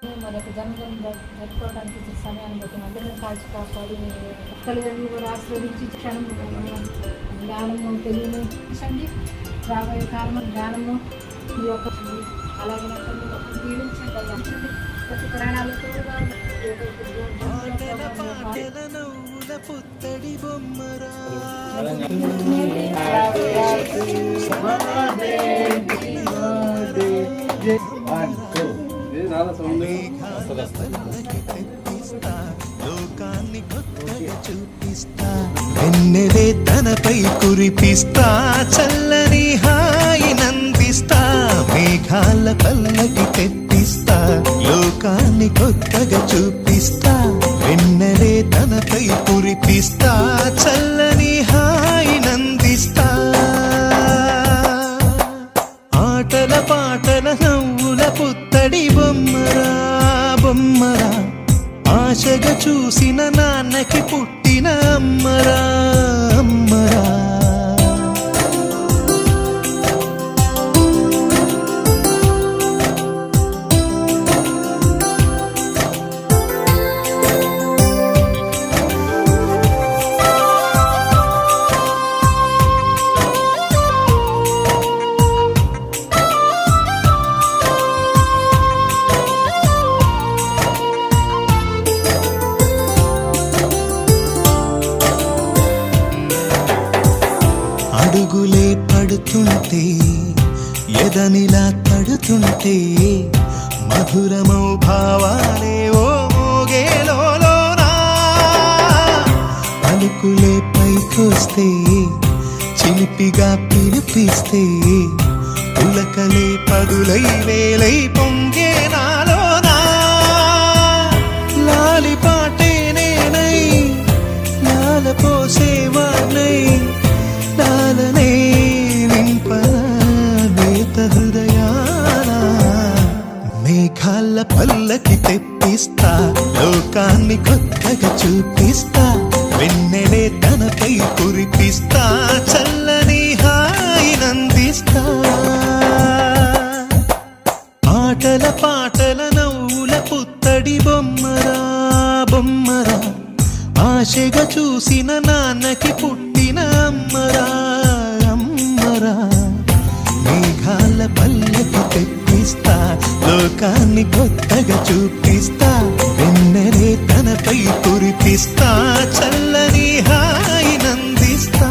మన యొక్క జన్మదినం జరుపుకోవడానికి ఇచ్చిన సమయాన్ని బట్టి అందరం కాల్చి కాపాడి తల్లిదండ్రులు కూడా ఆశీర్వదించి క్షణం జ్ఞానము తెలియని ఇచ్చండి. రాబోయే కాలంలో జ్ఞానము మీ యొక్క అలాగే పీడించండి. ప్రతి ప్రాణాలు పుత్తడి బొమ్మరా లోకాన్ని కొత్తగా చూపిస్తా, వెన్నెలే తనపై కురిపిస్తా, చల్లని హాయినందిస్తా, మేఘాల పల్లకి తెప్పిస్తా, లోకాన్ని కొత్తగా చూపిస్తా, వెన్నెలే తనపై కురిపిస్తా, చల్లని హాయినందిస్తా. ఆటల పాటల నవ్వుల పుత్తడి బొమ్మరా బొమ్మరా, ఆశగా చూసిన నాన్నకి పుట్టిన అమ్మరా అమ్మరా. అడుగులే పడుతుంటే ఎదనిలా తడుతుంటే, మధురమౌ భావాలే ఓ మోగేలోనా, పలుకులే పైకొస్తే చిలిపిగా పిలిపిస్తే, పులకలే పదులై వేలై పొంగే నాలోనా, లాలిపాటే నేనై లాల పోసేవాణ్ణై, లాలనే నింపనేత హృదయాల, మేఘాల పల్లకి తెప్పిస్తా, లోకాన్ని కొత్తగా చూపిస్తా, వెన్నెలే తనపై కురిపిస్తా, చల్లని హాయినందిస్తా. ఆటల పాటల నవ్వుల పుత్తడి బొమ్మరా బొమ్మరా, ఆశగా చూసిన నాన్నకి పుట్టిన అమ్మరా అమ్మరా. మేఘాల పల్లకి తెప్పిస్తా, లోకాన్ని కొత్తగా చూపిస్తా, వెన్నెలే తనపై కురిపిస్తా, చల్లని హాయినందిస్తా.